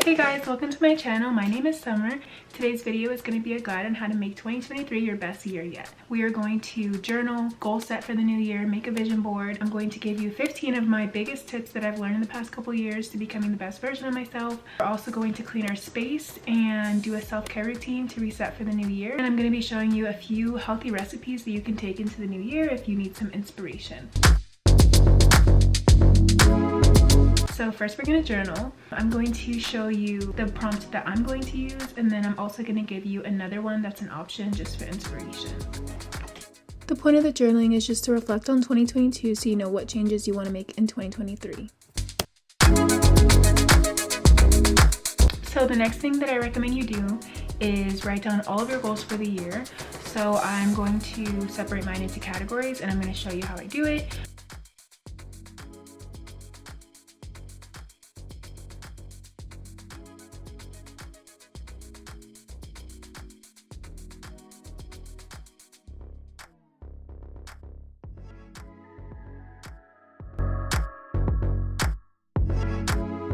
Hey guys, welcome to my channel. My name is Summer. Today's video is going to be a guide on how to make 2023 your best year yet. We are going to journal, goal set for the new year, make a vision board. I'm going to give you 15 of my biggest tips that I've learned in the past couple years to becoming the best version of myself. We're also going to clean our space and do a self-care routine to reset for the new year. And I'm going to be showing you a few healthy recipes that you can take into the new year if you need some inspiration. So first we're going to journal. I'm going to show you the prompt that I'm going to use, and then I'm also going to give you another one that's an option just for inspiration. The point of the journaling is just to reflect on 2022 so you know what changes you want to make in 2023. So the next thing that I recommend you do is write down all of your goals for the year. So I'm going to separate mine into categories and I'm going to show you how I do it.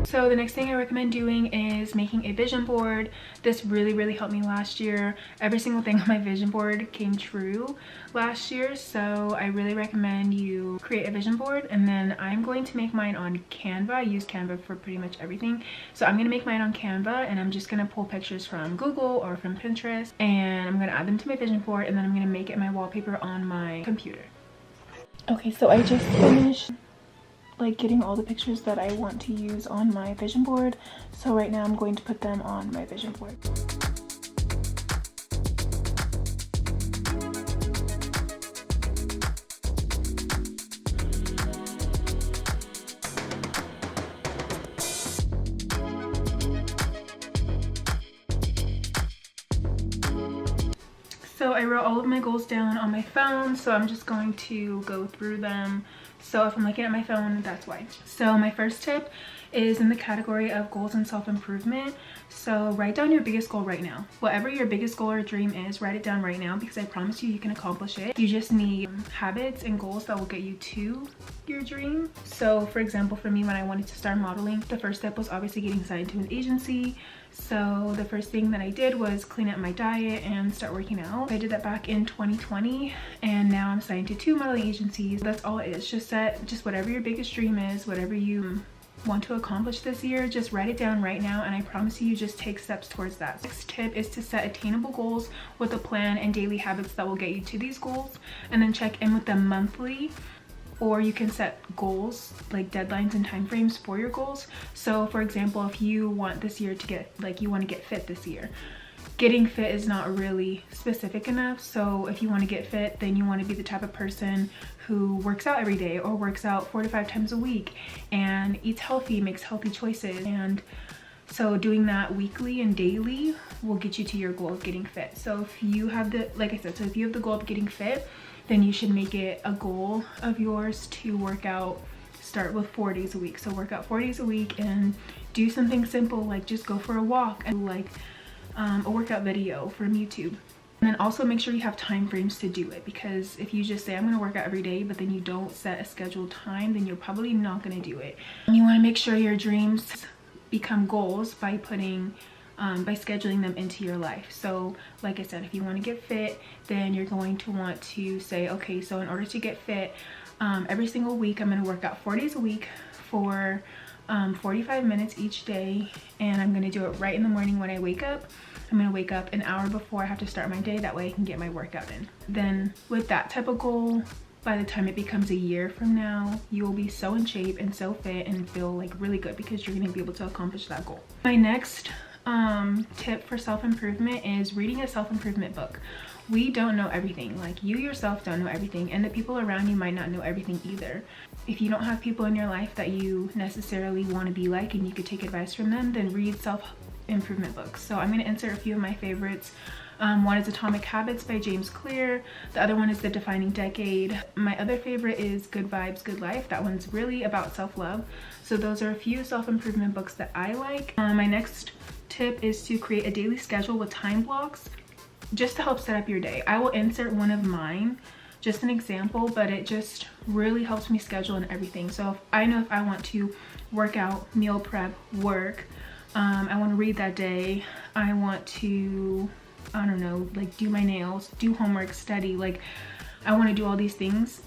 So the next thing I recommend doing is making a vision board. This really helped me last year. Every single thing on my vision board came true last year, so I really recommend you create a vision board. And then I'm going to make mine on Canva. I use Canva for pretty much everything. So I'm going to make mine on Canva, and I'm just going to pull pictures from Google or from Pinterest, and I'm going to add them to my vision board, and then I'm going to make it my wallpaper on my computer. Okay, so I just finished getting all the pictures that I want to use on my vision board. So right now I'm going to put them on my vision board. So I wrote all of my goals down on my phone, so I'm just going to go through them. So if I'm looking at my phone, that's why. So my first tip is in the category of goals and self-improvement. So write down your biggest goal right now. Whatever your biggest goal or dream is, write it down right now, because I promise you can accomplish it. You just need habits and goals that will get you to your dream. So for example, for me, when I wanted to start modeling, the first step was obviously getting signed to an agency. So the first thing that I did was clean up my diet and start working out. I did that back in 2020, and now I'm signed to 2 modeling agencies. That's all it is. Just whatever your biggest dream is, whatever you want to accomplish this year, just write it down right now, and I promise you just take steps towards that. Next tip is to set attainable goals with a plan and daily habits that will get you to these goals, and then check in with them monthly. Or you can set goals, like deadlines and time frames for your goals. So for example, if you want this year to get, you want to get fit this year, getting fit is not really specific enough. So if you want to get fit, then you want to be the type of person who works out every day or works out 4 to 5 times a week and eats healthy, makes healthy choices. And so doing that weekly and daily will get you to your goal of getting fit. So if you have the, like I said, so if you have the goal of getting fit, then you should make it a goal of yours to work out. Start with 4 days a week. So work out 4 days a week and do something simple, like just go for a walk and a workout video from YouTube. And then also make sure you have time frames to do it, because if you just say I'm going to work out every day but then you don't set a scheduled time, then you're probably not going to do it. And you want to make sure your dreams become goals by by scheduling them into your life. So like I said, if you want to get fit, then you're going to want to say, okay, so in order to get fit, every single week I'm going to work out 4 days a week for 45 minutes each day, and I'm going to do it right in the morning when I wake up. I'm going to wake up an hour before I have to start my day, that way I can get my workout in. Then with that type of goal, by the time it becomes a year from now, you will be so in shape and so fit and feel really good, because you're going to be able to accomplish that goal. My next tip for self-improvement is reading a self-improvement book. We don't know everything. You yourself don't know everything, and the people around you might not know everything either. If you don't have people in your life that you necessarily want to be like and you could take advice from them, then read self-improvement books. So I'm going to insert a few of my favorites. One is Atomic Habits by James Clear. The other one is The Defining Decade. My other favorite is Good Vibes, Good Life. That one's really about self-love. So those are a few self-improvement books that I like. My next tip is to create a daily schedule with time blocks, just to help set up your day. I will insert one of mine, just an example, but it just really helps me schedule and everything. So if I know if I want to work out, meal prep, work, I want to read that day. I want to, I don't know, like do my nails, do homework, study. Like I want to do all these things.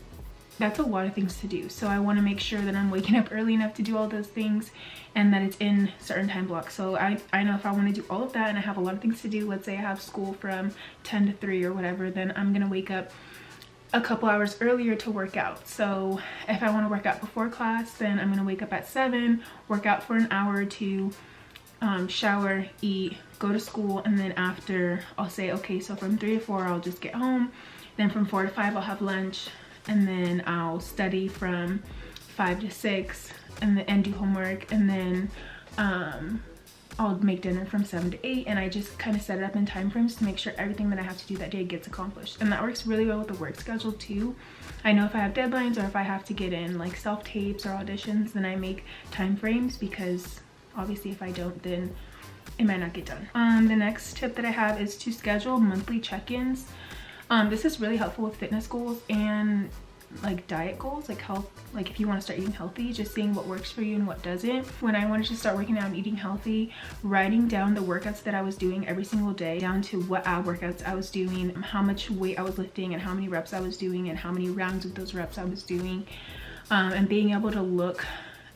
That's a lot of things to do. So I want to make sure that I'm waking up early enough to do all those things and that it's in certain time blocks. So I know if I want to do all of that and I have a lot of things to do, let's say I have school from 10 to 3 or whatever, then I'm going to wake up a couple hours earlier to work out. So if I want to work out before class, then I'm going to wake up at 7, work out for an hour or two, shower, eat, go to school, and then after I'll say, okay, so from 3 to 4 I'll just get home. Then from 4 to 5 I'll have lunch, and then I'll study from 5 to 6 and do homework, and then I'll make dinner from 7 to 8, and I just kind of set it up in time frames to make sure everything that I have to do that day gets accomplished. And that works really well with the work schedule too. I know if I have deadlines or if I have to get in like self-tapes or auditions, then I make time frames, because obviously if I don't, then it might not get done. The next tip that I have is to schedule monthly check-ins. This is really helpful with fitness goals and like diet goals, like health, like if you want to start eating healthy, just seeing what works for you and what doesn't. When I wanted to start working out and eating healthy, writing down the workouts that I was doing every single day, down to what ab workouts I was doing, how much weight I was lifting, and how many reps I was doing, and how many rounds of those reps I was doing, and being able to look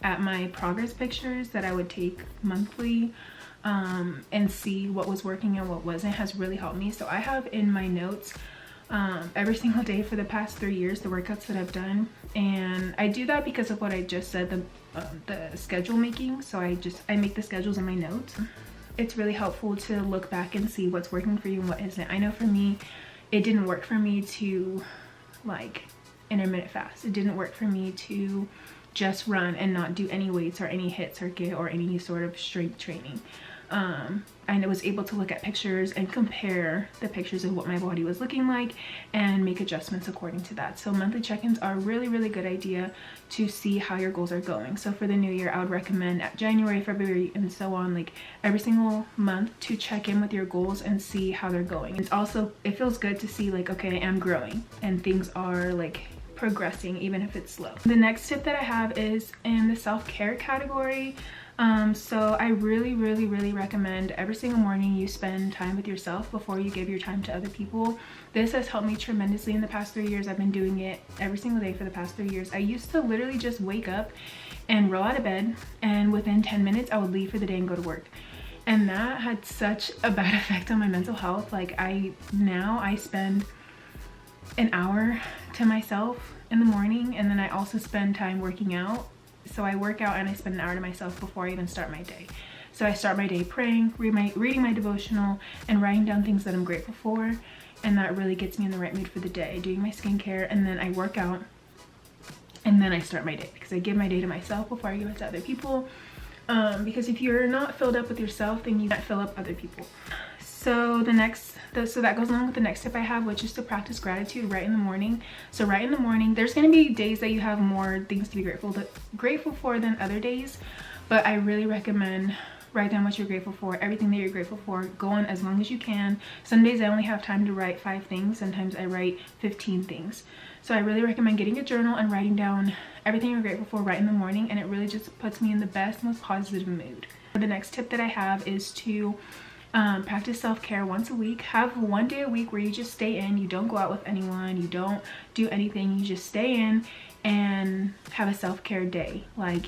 at my progress pictures that I would take monthly, and see what was working and what wasn't, has really helped me. So I have in my notes every single day for the past 3 years the workouts that I've done, and I do that because of what I just said, the schedule making. So I make the schedules in my notes. It's really helpful to look back and see what's working for you and what isn't. I know for me, it didn't work for me to like intermittent fast. It didn't work for me to just run and not do any weights or any HIIT circuit or any sort of strength training. And I was able to look at pictures and compare the pictures of what my body was looking like and make adjustments according to that. So monthly check-ins are a really good idea to see how your goals are going. So for the new year, I would recommend at January, February, and so on, like every single month, to check in with your goals and see how they're going. It's also, it feels good to see like, okay, I'm growing and things are like progressing, even if it's slow. The next tip that I have is in the self-care category. So I really recommend every single morning you spend time with yourself before you give your time to other people. This has helped me tremendously in the past 3 years. I've been doing it every single day for the past 3 years. I used to literally just wake up and roll out of bed, and within 10 minutes I would leave for the day and go to work. And that had such a bad effect on my mental health. Like now I spend an hour to myself in the morning, and then I also spend time working out. So I work out and I spend an hour to myself before I even start my day. So I start my day praying, reading my devotional, and writing down things that I'm grateful for. And that really gets me in the right mood for the day. Doing my skincare, and then I work out, and then I start my day, because I give my day to myself before I give it to other people. Because if you're not filled up with yourself, then you can't fill up other people. So so that goes along with the next tip I have, which is to practice gratitude right in the morning. So right in the morning, there's going to be days that you have more things to be grateful for than other days, but I really recommend write down what you're grateful for, everything that you're grateful for. Go on as long as you can. Some days I only have time to write 5 things. Sometimes I write 15 things. So I really recommend getting a journal and writing down everything you're grateful for right in the morning, and it really just puts me in the best, most positive mood. The next tip that I have is to practice self-care once a week. Have one day a week where you just stay in. You don't go out with anyone, you don't do anything, you just stay in and have a self-care day. Like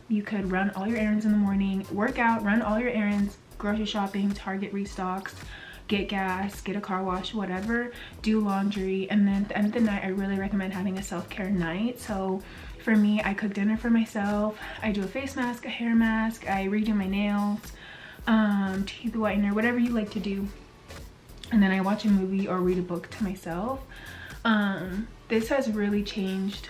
you could run all your errands in the morning, work out, run all your errands, grocery shopping, Target restocks, get gas, get a car wash, whatever, do laundry, and then at the end of the night I really recommend having a self-care night. So for me, I cook dinner for myself, I do a face mask, a hair mask, I redo my nails, teeth whitener, whatever you like to do, and then I watch a movie or read a book to myself. This has really changed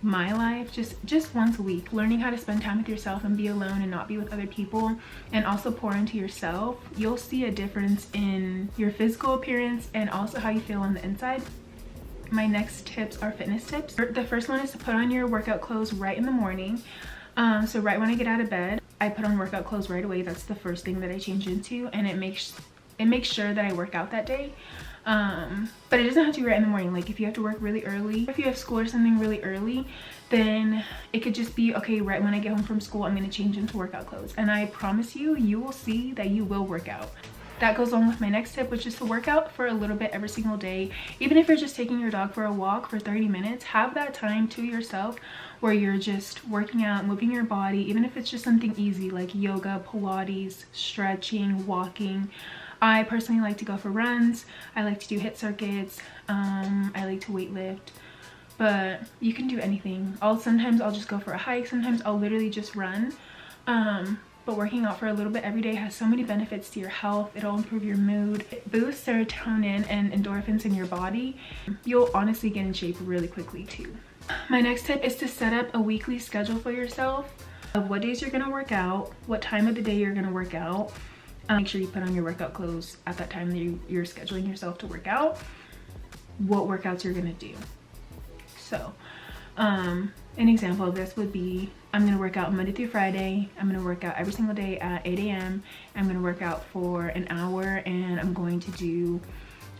my life, just once a week. Learning how to spend time with yourself and be alone and not be with other people, and also pour into yourself, you'll see a difference in your physical appearance and also how you feel on the inside. My next tips are fitness tips. The first one is to put on your workout clothes right in the morning. So right when I get out of bed, I put on workout clothes right away. That's the first thing that I change into, and it makes sure that I work out that day. But it doesn't have to be right in the morning. Like if you have to work really early, if you have school or something really early, then it could just be, okay, right when I get home from school, I'm going to change into workout clothes. And I promise you, you will see that you will work out. That goes along with my next tip, which is to work out for a little bit every single day. Even if you're just taking your dog for a walk for 30 minutes, have that time to yourself where you're just working out, moving your body, even if it's just something easy like yoga, Pilates, stretching, walking. I personally like to go for runs. I like to do hit circuits. I like to weight lift, but you can do anything. Sometimes I'll just go for a hike. Sometimes I'll literally just run. But working out for a little bit every day has so many benefits to your health. It'll improve your mood. It boosts serotonin and endorphins in your body. You'll honestly get in shape really quickly too. My next tip is to set up a weekly schedule for yourself of what days you're gonna work out, what time of the day you're gonna work out. Make sure you put on your workout clothes at that time that you're scheduling yourself to work out, what workouts you're gonna do. So an example of this would be, I'm gonna work out Monday through Friday. I'm gonna work out every single day at 8 a.m. I'm gonna work out for an hour, and I'm going to do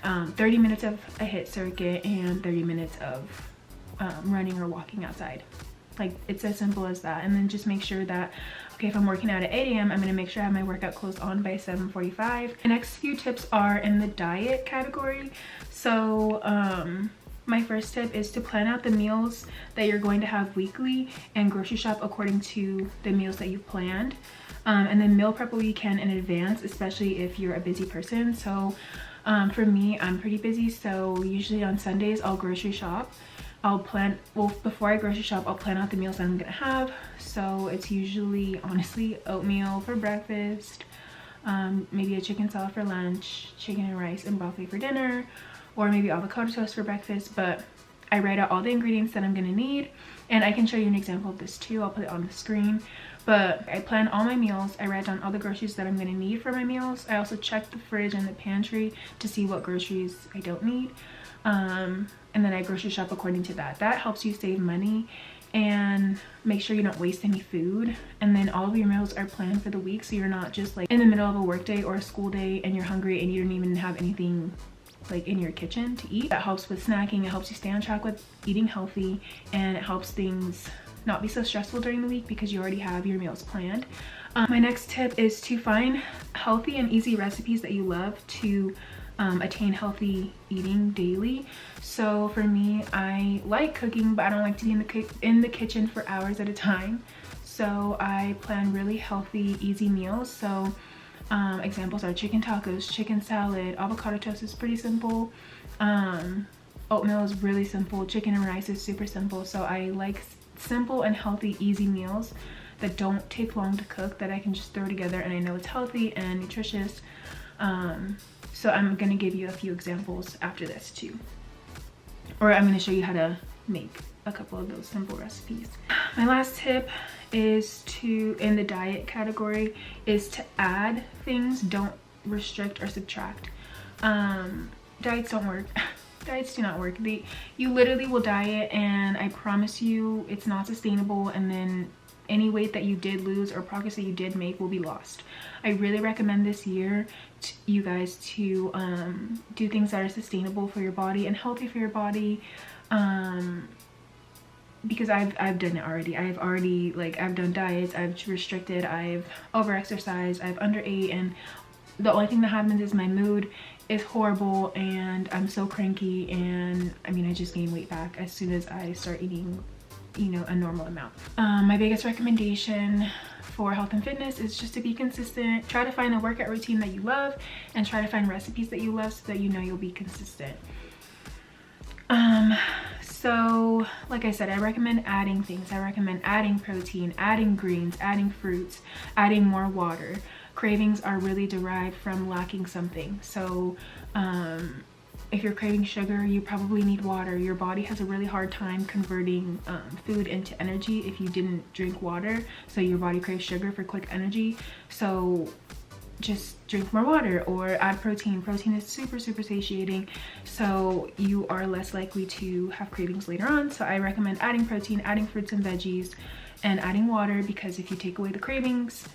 30 minutes of a hit circuit and 30 minutes of running or walking outside. Like, it's as simple as that. And then just make sure that, okay, if I'm working out at 8 a.m., I'm gonna make sure I have my workout clothes on by 7:45. The next few tips are in the diet category. So my first tip is to plan out the meals that you're going to have weekly and grocery shop according to the meals that you've planned. And then meal prep what you can in advance, especially if you're a busy person. So for me, I'm pretty busy, so usually on Sundays I'll grocery shop. Before I grocery shop, I'll plan out the meals that I'm gonna have. So it's usually, honestly, oatmeal for breakfast, maybe a chicken salad for lunch, chicken and rice and broccoli for dinner, or maybe avocado toast for breakfast. But I write out all the ingredients that I'm gonna need, and I can show you an example of this too. I'll put it on the screen. But I plan all my meals. I write down all the groceries that I'm gonna need for my meals. I also check the fridge and the pantry to see what groceries I don't need. And then I grocery shop according to that. That helps you save money and make sure you don't waste any food. And then all of your meals are planned for the week, so you're not just like in the middle of a work day or a school day and you're hungry and you don't even have anything like in your kitchen to eat. That helps with snacking. It helps you stay on track with eating healthy, and it helps things not be so stressful during the week because you already have your meals planned. My next tip is to find healthy and easy recipes that you love to attain healthy eating daily. So for me, I like cooking, but I don't like to be in the kitchen for hours at a time. So I plan really healthy, easy meals. So examples are chicken tacos, chicken salad, avocado toast is pretty simple. Oatmeal is really simple. Chicken and rice is super simple. So I like simple and healthy, easy meals that don't take long to cook, that I can just throw together and I know it's healthy and nutritious. So I'm gonna give you a few examples after this too. Or I'm gonna show you how to make a couple of those simple recipes. My last tip is in the diet category, is to add things, don't restrict or subtract. Diets don't work. Diets do not work. You literally will diet and I promise you it's not sustainable, and then any weight that you did lose or progress that you did make will be lost. I really recommend this year you guys to do things that are sustainable for your body and healthy for your body, because I've done it already. I've done diets, I've restricted, I've over-exercised, I've under-ate, and the only thing that happens is my mood is horrible and I'm so cranky, and I mean, I just gain weight back as soon as I start eating, you know, a normal amount. My biggest recommendation for health and fitness is just to be consistent. Try to find a workout routine that you love and try to find recipes that you love so that you know you'll be consistent. So like I said, I recommend adding things. I recommend adding protein, adding greens, adding fruits, adding more water. Cravings are really derived from lacking something. So if you're craving sugar, you probably need water. Your body has a really hard time converting food into energy if you didn't drink water. So your body craves sugar for quick energy. So just drink more water or add protein. Protein is super satiating, so you are less likely to have cravings later on. So I recommend adding protein, adding fruits and veggies, and adding water, because if you take away the cravings,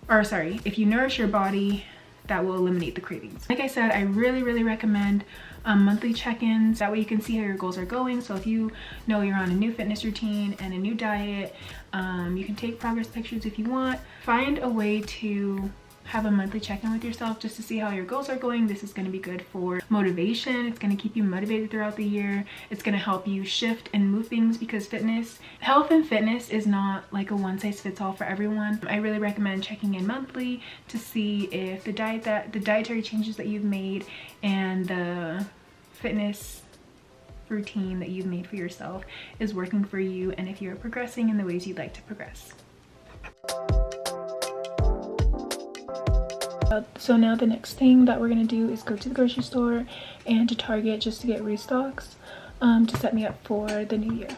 or sorry, if you nourish your body that will eliminate the cravings. Like I said, I really recommend monthly check-ins. That way you can see how your goals are going. So if you know you're on a new fitness routine and a new diet, you can take progress pictures if you want. Find a way to have a monthly check-in with yourself just to see how your goals are going. This is going to be good for motivation. It's going to keep you motivated throughout the year. It's going to help you shift and move things, because health and fitness is not like a one-size-fits-all for everyone. I really recommend checking in monthly to see if the dietary changes that you've made and the fitness routine that you've made for yourself is working for you, and if you're progressing in the ways you'd like to progress. So now the next thing that we're gonna do is go to the grocery store and to Target just to get restocks to set me up for the new year.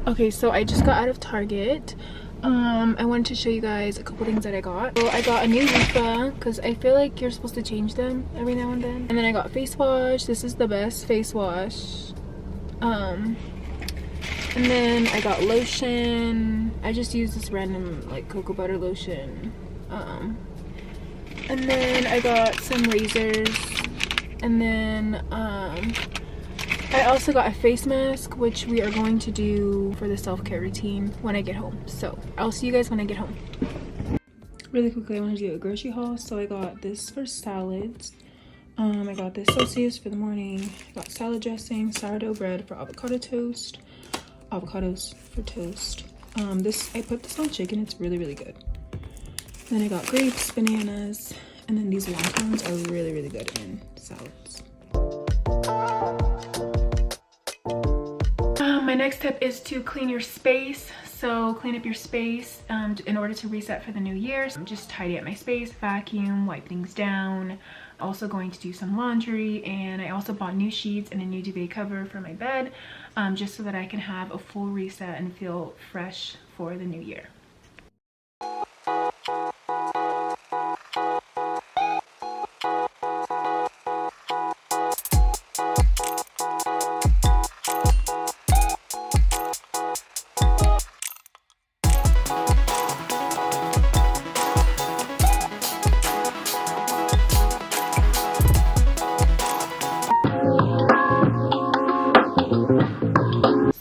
Okay, so I just got out of Target. I wanted to show you guys a couple things that I got. So I got a new loofah because I feel like you're supposed to change them every now and then. And then I got face wash. This is the best face wash. And then I got lotion. I just used this random like cocoa butter lotion. And then I got some razors. And then I also got a face mask, which we are going to do for the self-care routine when I get home. So I'll see you guys when I get home. Really quickly, I wanted to do a grocery haul. So I got this for salads. I got this sausages for the morning. I got salad dressing, sourdough bread for avocado toast, avocados for toast. I put this on chicken. It's really good. Then I got grapes, bananas, and then these wontons are really good in salads. My next tip is to clean your space. So clean up your space in order to reset for the new year. So just tidy up my space, vacuum, wipe things down. Also going to do some laundry, and I also bought new sheets and a new duvet cover for my bed just so that I can have a full reset and feel fresh for the new year.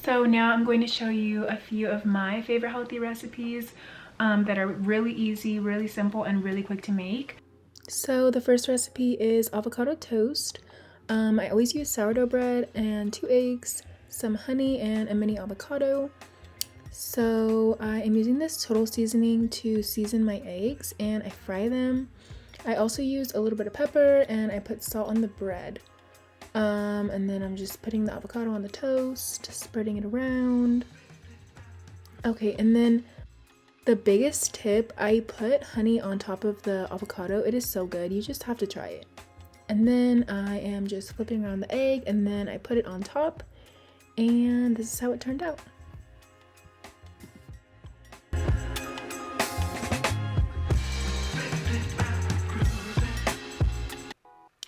So now I'm going to show you a few of my favorite healthy recipes that are really easy, really simple, and really quick to make. So the first recipe is avocado toast. I always use sourdough bread and 2 eggs, some honey, and a mini avocado. So I am using this total seasoning to season my eggs, and I fry them. I also use a little bit of pepper, and I put salt on the bread. And then I'm just putting the avocado on the toast, spreading it around. Okay, and then the biggest tip, I put honey on top of the avocado. It is so good. You just have to try it. And then I am just flipping around the egg, and then I put it on top, and this is how it turned out.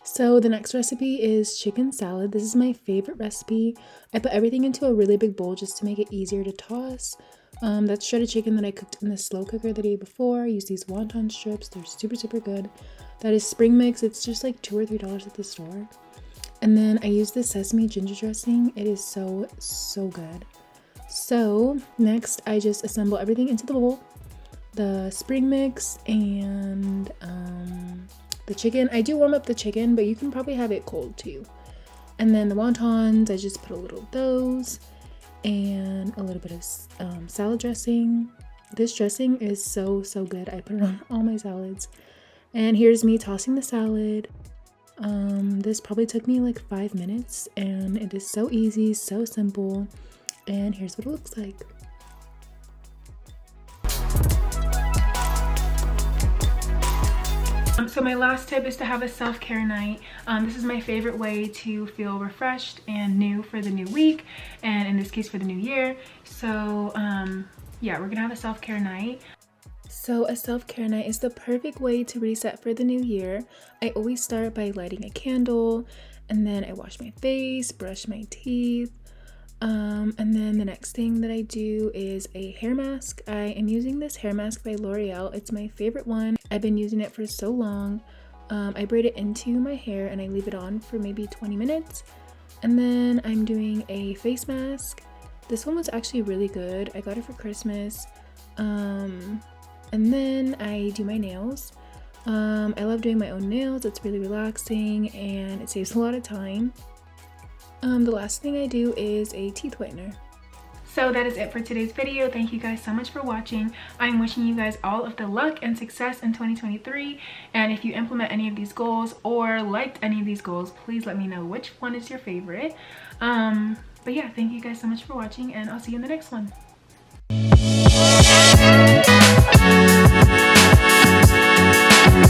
So the next recipe is chicken salad. This is my favorite recipe. I put everything into a really big bowl just to make it easier to toss. That's shredded chicken that I cooked in the slow cooker the day before. I use these wonton strips. They're super good. That is spring mix. It's just like $2 or $3 at the store. And then I use this sesame ginger dressing. It is so good. So next I just assemble everything into the bowl. The spring mix and the chicken. I do warm up the chicken, but you can probably have it cold too. And then the wontons, I just put a little of those and a little bit of salad dressing. This dressing is so good. I put it on all my salads. And here's me tossing the salad. This probably took me like 5 minutes, and it is so easy, so simple. And here's what it looks like. So my last tip is to have a self-care night. This is my favorite way to feel refreshed and new for the new week, and in this case for the new year. So yeah, we're gonna have a self-care night. So a self-care night is the perfect way to reset for the new year. I always start by lighting a candle, and then I wash my face, brush my teeth. And then the next thing that I do is a hair mask. I am using this hair mask by L'Oreal. It's my favorite one. I've been using it for so long. I braid it into my hair and I leave it on for maybe 20 minutes. And then I'm doing a face mask. This one was actually really good. I got it for Christmas. And then I do my nails. I love doing my own nails. It's really relaxing and it saves a lot of time. The last thing I do is a teeth whitener. So that is it for today's video. Thank you guys so much for watching. I'm wishing you guys all of the luck and success in 2023. And if you implement any of these goals or liked any of these goals, please let me know which one is your favorite. But yeah, thank you guys so much for watching and I'll see you in the next one.